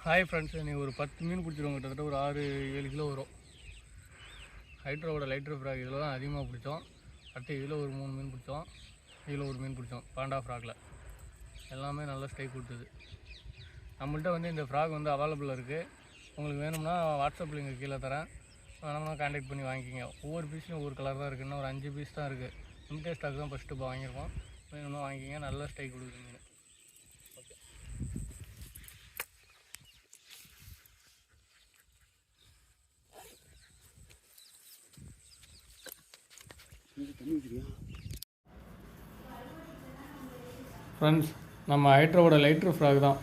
Hi friends, நீங்கள் ஒரு 10 மீன் பிடிச்சிருவோம். கிட்டத்தட்ட ஒரு 6-7 கிலோ வரும். ஹைட்ரோவோட லைட்ரு ஃப்ராக் இதில் தான் அதிகமாக பிடிச்சோம். அடுத்து இதில் ஒரு 3 மீன் பிடிச்சோம். இதில் ஒரு மீன் பிடிச்சோம். பாண்டா ஃப்ராகில் எல்லாமே நல்லா ஸ்ட்ரைக் கொடுத்தது. நம்மள்கிட்ட வந்து இந்த ஃப்ராக் வந்து அவைலபிளாக இருக்குது. உங்களுக்கு வேணும்னா வாட்ஸ்அப் லிங்க் கீழே தரேன், வேணும்னா கான்டாக்ட் பண்ணி வாங்கிக்கிங்க. ஒவ்வொரு பீஸும் ஒவ்வொரு கலர் தான் இருக்குதுன்னா ஒரு 5 பீஸ் தான் இருக்குது. லிமிட்டட் ஸ்டாக் தான் ஃபஸ்ட்டு இப்போ வாங்கியிருக்கோம். வேணும்னா வாங்கிக்கிங்க. நல்லா ஸ்ட்ரைக் கொடுக்குது மீன். ஃப்ரெண்ட்ஸ், நம்ம ஹைட்ரோவோட லைட்ரு ஃப்ராக் தான்.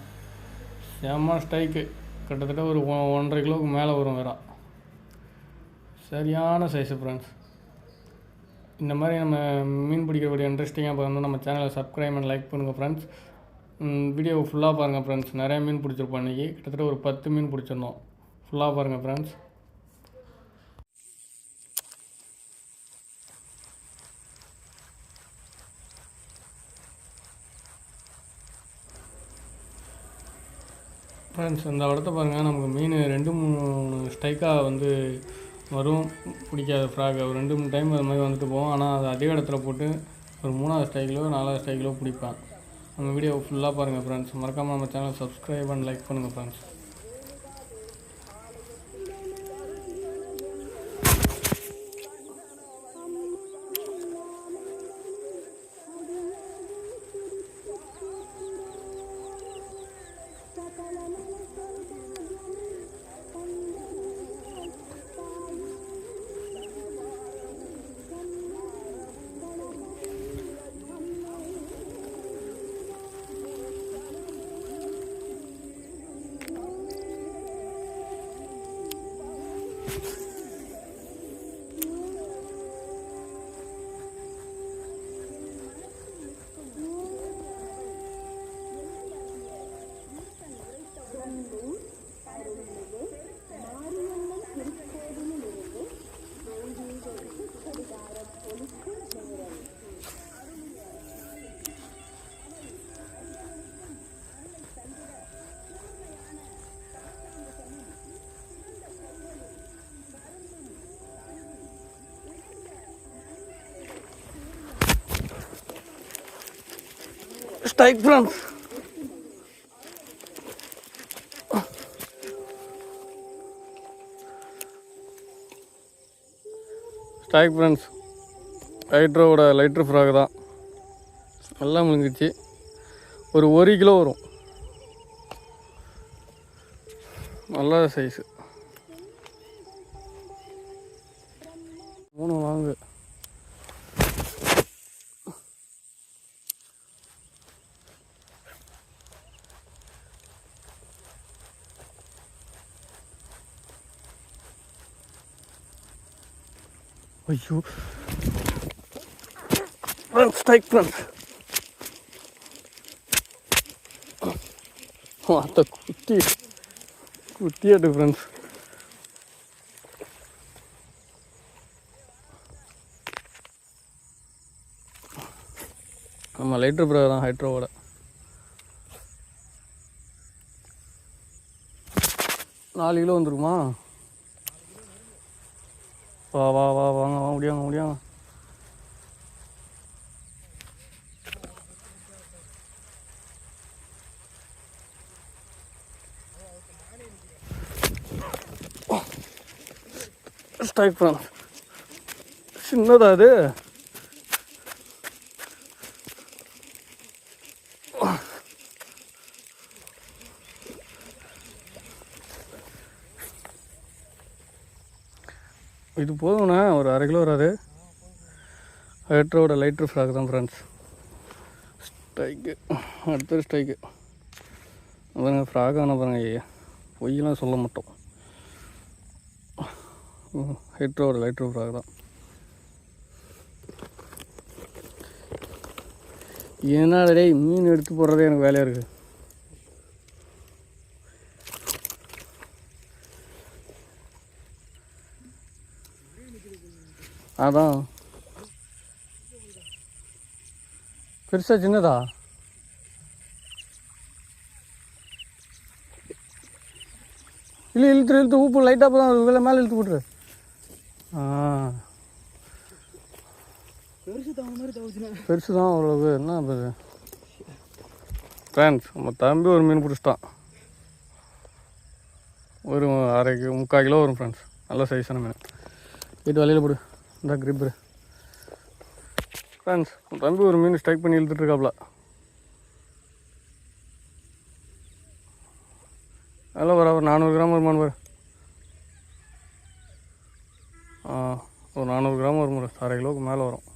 செம்ம ஸ்ட்ரைக்கு. கிட்டத்தட்ட ஒரு 1.5 கிலோவுக்கு மேலே வரும். வேறு சரியான சைஸு ஃப்ரெண்ட்ஸ். இந்த மாதிரி நம்ம மீன் பிடிக்கிறபடி இன்ட்ரெஸ்டிங்காக பார்க்கணும். நம்ம சேனலை சப்ஸ்கிரைப் பண்ணி லைக் பண்ணுங்கள் ஃப்ரெண்ட்ஸ். வீடியோ ஃபுல்லாக பாருங்கள் ஃப்ரெண்ட்ஸ். நிறையா மீன் பிடிச்சிருப்போம் இன்றைக்கி. கிட்டத்தட்ட ஒரு 10 மீன் பிடிச்சிருந்தோம். ஃபுல்லாக பாருங்கள் ஃப்ரெண்ட்ஸ். ஃப்ரெண்ட்ஸ், இந்த இடத்த பாருங்கள். நமக்கு மீன் 2-3 ஸ்ட்ரைக்காக வந்து வரும். பிடிக்காத ஃப்ராக் ஒரு 2-3 டைம் அது மாதிரி வந்துட்டு போவோம். ஆனால் அது அதே இடத்துல போட்டு ஒரு 3வது ஸ்ட்ரைக்கிலோ 4வது ஸ்ட்ரைக்கிலோ பிடிப்பேன். நம்ம வீடியோ ஃபுல்லாக பாருங்கள் ஃப்ரெண்ட்ஸ். மறக்காமல் நம்ம சேனலை சப்ஸ்கிரைப் அண்ட் லைக் பண்ணுங்கள் friends. Strike friends. Strike friends. ஹைட்ரோவோட லைட்ரு ஃப்ராக் தான். நல்லா முழுங்கிச்சு. ஒரு 1 கிலோ வரும். நல்ல சைஸு. 3 வாங்கு. ஐயோ ஃப்ரெண்ட்ஸ், ஸ்ட்ரைக் ஃப்ரெண்ட்ஸ். அந்த குட்டியாட்டு ஃப்ரெண்ட்ஸ். நம்ம லைட்ரு ஃப்ராக் தான் ஹைட்ரோவோட. நாலு கிலோ வந்துருக்குமா? வா வா வா வாங்க வா முடியாங்க. Strike friends. சின்னதா அது. இது போதும்ண்ணா, ஒரு 1/2 கிலோ வராது. ஹைட்ரோவோட லைட்ரு ஃப்ராக் தான் ஃப்ரெண்ட்ஸ். ஸ்ட்ரைக்கு. அடுத்தது ஸ்ட்ரைக்கு பாருங்க. ஃப்ராக் ஆனால் பாருங்க, பொய்யெல்லாம் சொல்ல மாட்டோம். ஹைட்ரோவோட லைட்ரு ஃப்ராக் தான். ஏன்னா டேய், மீன் எடுத்து போடுறதே எனக்கு வேலையாக இருக்குது. அதான் பெருசா சின்னதா? இல்லை இழுத்து உப்பு லைட்டாக போதும் இவ்வளோ மேலே இழுத்து போட்டுரு. பெருசு தான் அவ்வளவு. என்ன ஃப்ரெண்ட்ஸ், நம்ம தம்பி ஒரு மீன் பிடிச்சிட்டான். ஒரு 3/4 கிலோ வரும் ஃப்ரெண்ட்ஸ். நல்ல சைஸான மீன். வீட்டு வலையில் போடு. இந்த கிரிப்பரு ஃப்ரெண்ட்ஸ். தம்பி ஒரு மீன் ஸ்ட்ரைக் பண்ணி இழுத்துட்ருக்காப்புல. அதெல்லாம் ஒரு 400 கிராம் வருமானு பாரு. ஒரு 400 கிராம் வரும். 1/2 கிலோவுக்கு மேலே வரும்.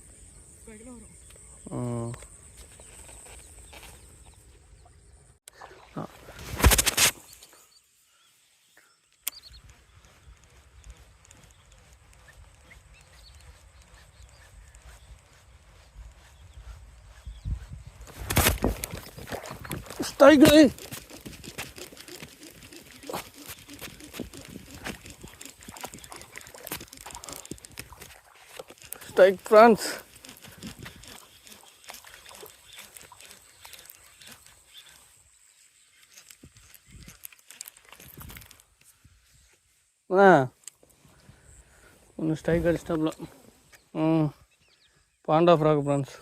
Strike strike friends. ஒன்று ஸ்ட்ரைக் அடிச்சிட்டாப்ல. Panda frog friends.